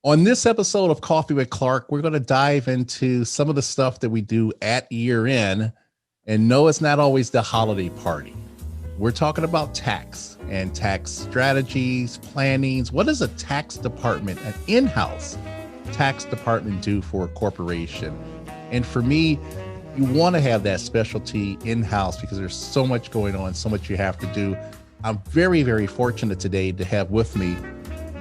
On this episode of Coffee with Clark, we're going to dive into some of the stuff that we do at year end. And no, it's not always the holiday party. We're talking about tax and tax strategies, plannings. What does a tax department, an in-house tax department, do for a corporation? And for me, you want to have that specialty in-house because there's so much going on, so much you have to do. I'm very, very fortunate today to have with me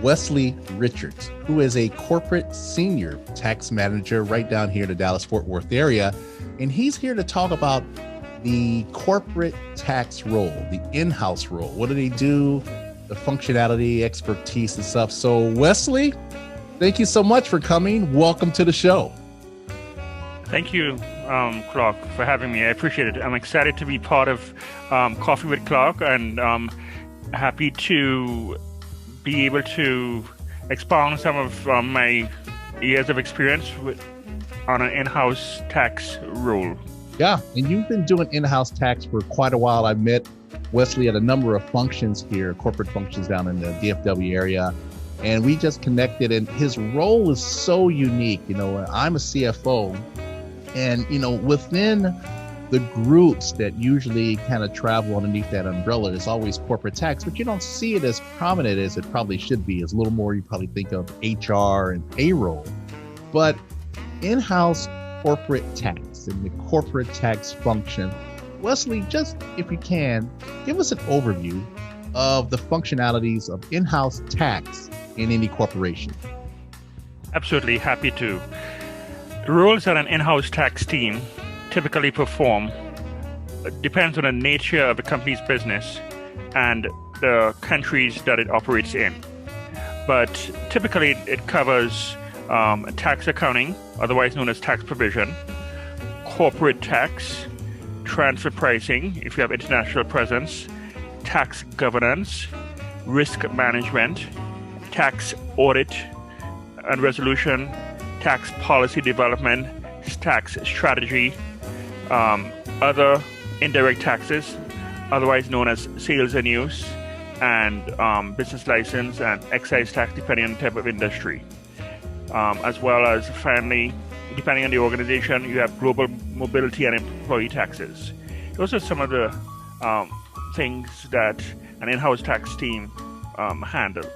Wesley Richards, who is a corporate senior tax manager right down here in the Dallas-Fort Worth area. And he's here to talk about the corporate tax role, the in-house role. What do they do? The functionality, expertise, and stuff. So Wesley, thank you so much for coming. Welcome to the show. Thank you, Clark, for having me. I appreciate it. I'm excited to be part of Coffee with Clark, and happy to be able to expound some of my years of experience on an in-house tax role. Yeah, and you've been doing in-house tax for quite a while. I met Wesley at a number of functions here, corporate functions down in the DFW area, and we just connected, and his role is so unique. You know, I'm a CFO, and, you know, within the groups that usually kind of travel underneath that umbrella is always corporate tax, but you don't see it as prominent as it probably should be. It's a little more, you probably think of HR and payroll, but in-house corporate tax and the corporate tax function. Wesley, just if you can, give us an overview of the functionalities of in-house tax in any corporation. Absolutely, happy to. The roles that an in-house tax team typically perform depends on the nature of the company's business and the countries that it operates in. But typically it covers tax accounting, otherwise known as tax provision, corporate tax, transfer pricing, if you have international presence, tax governance, risk management, tax audit and resolution, tax policy development, tax strategy, other indirect taxes, otherwise known as sales and use, and business license and excise tax, depending on the type of industry. As well as, finally, depending on the organization, you have global mobility and employee taxes. Those are some of the things that an in-house tax team handle.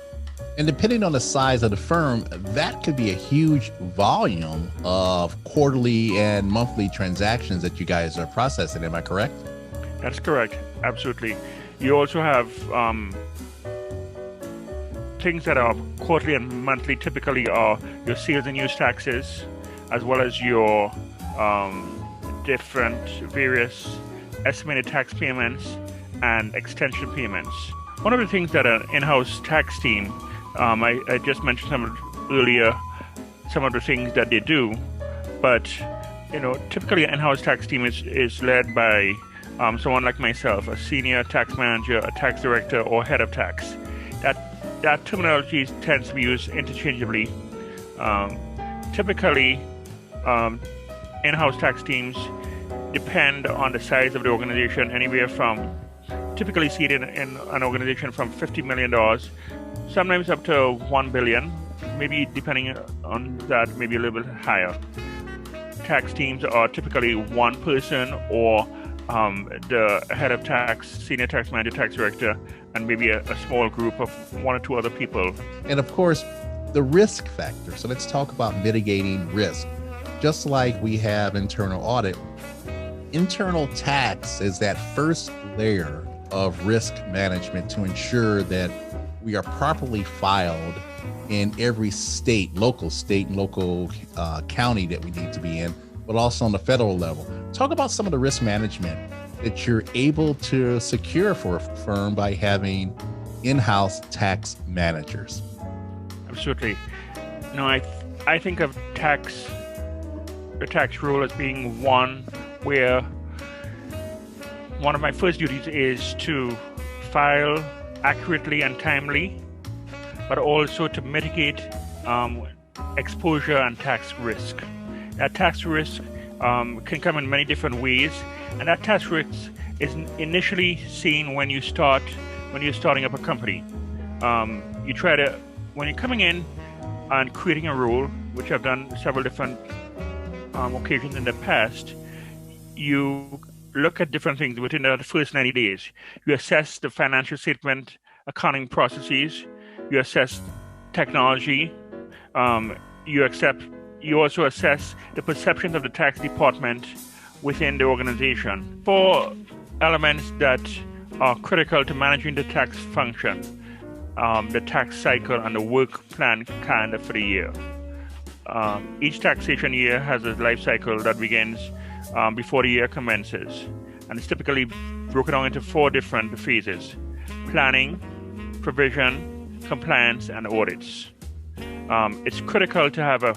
And depending on the size of the firm, that could be a huge volume of quarterly and monthly transactions that you guys are processing. Am I correct? That's correct. Absolutely. You also have things that are quarterly and monthly. Typically are your sales and use taxes, as well as your different various estimated tax payments and extension payments. One of the things that an in-house tax team, I just mentioned earlier some of the things that they do, but typically an in-house tax team is led by someone like myself, a senior tax manager, a tax director, or head of tax. That terminology tends to be used interchangeably. Typically, in-house tax teams depend on the size of the organization, anywhere from, typically see it in an organization from $50 million, sometimes up to $1 billion, maybe depending on that, maybe a little bit higher. Tax teams are typically one person or the head of tax, senior tax manager, tax director, and maybe a small group of one or two other people. And of course, the risk factor. So let's talk about mitigating risk. Just like we have internal audit, internal tax is that first layer of risk management to ensure that we are properly filed in every state and local county that we need to be in, but also on the federal level. Talk about some of the risk management that you're able to secure for a firm by having in-house tax managers. Absolutely. I think of the tax rule as being one where one of my first duties is to file accurately and timely, but also to mitigate exposure and tax risk. That tax risk can come in many different ways, and that tax risk is initially seen when you're starting up a company. You try to, when you're coming in and creating a rule, which I've done several different occasions in the past, you look at different things within the first 90 days. You assess the financial statement, accounting processes, you assess technology, you also assess the perceptions of the tax department within the organization. 4 elements that are critical to managing the tax function, the tax cycle, and the work plan calendar for the year. Each taxation year has a life cycle that begins before the year commences, and it's typically broken down into 4 different phases: planning, provision, compliance, and audits. It's critical to have a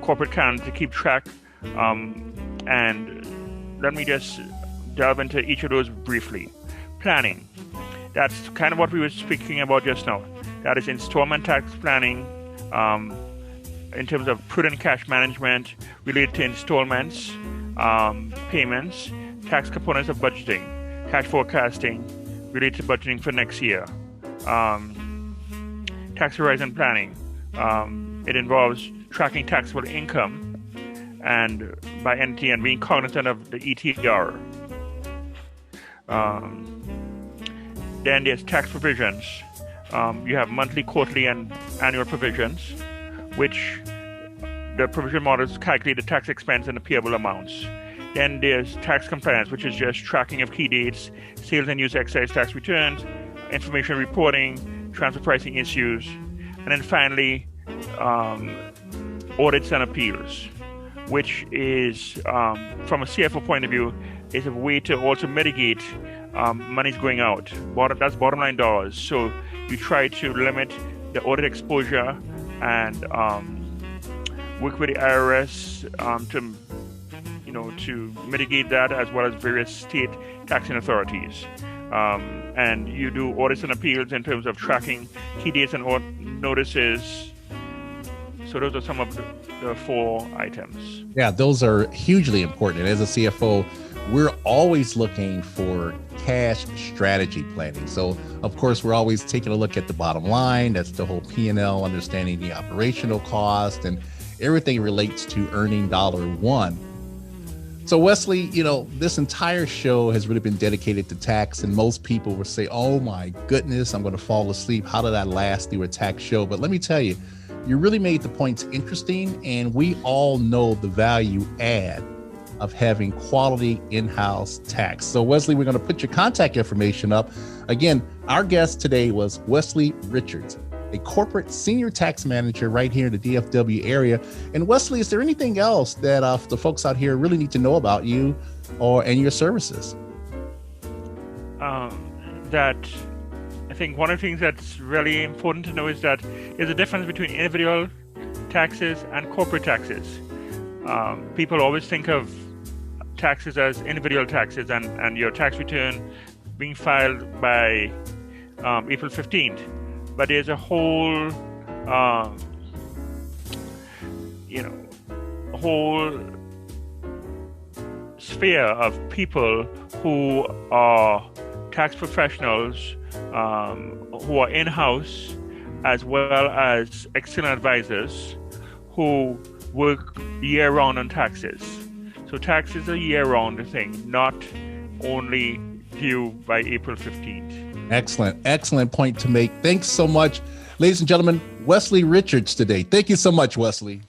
corporate calendar to keep track, and let me just delve into each of those briefly. Planning. That's kind of what we were speaking about just now. That is installment tax planning, in terms of prudent cash management related to installments, payments, tax components of budgeting, cash forecasting related to budgeting for next year, tax horizon planning. It involves tracking taxable income and by entity and being cognizant of the ETR. Then there's tax provisions. You have monthly, quarterly, and annual provisions, which the provision models calculate the tax expense and the payable amounts. Then there's tax compliance, which is just tracking of key dates, sales and use excise tax returns, information reporting, transfer pricing issues, and then finally, audits and appeals, which is, from a CFO point of view, is a way to also mitigate money's going out. That's bottom line dollars. So you try to limit the audit exposure and work with the IRS to mitigate that, as well as various state taxing authorities. And you do audits and appeals in terms of tracking key dates and notices. So those are some of the 4 items. Yeah, those are hugely important. And as a CFO, we're always looking for cash strategy planning. So, of course, we're always taking a look at the bottom line. That's the whole P&L, understanding the operational cost, and everything relates to earning $1. So, Wesley, this entire show has really been dedicated to tax, and most people will say, oh my goodness, I'm going to fall asleep. How did I last through a tax show? But let me tell you, you really made the points interesting, and we all know the value add of having quality in-house tax. So Wesley, we're going to put your contact information up. Again, our guest today was Wesley Richards, a corporate senior tax manager right here in the DFW area. And Wesley, is there anything else that the folks out here really need to know about you and your services? That I think one of the things that's really important to know is that there's a difference between individual taxes and corporate taxes. People always think of taxes as individual taxes and your tax return being filed by April 15th. But there's a whole, sphere of people who are tax professionals, who are in-house, as well as external advisors who work year-round on taxes. So taxes are year-round thing, not only due by April 15th. Excellent point to make. Thanks so much, ladies and gentlemen. Wesley Richards today. Thank you so much, Wesley.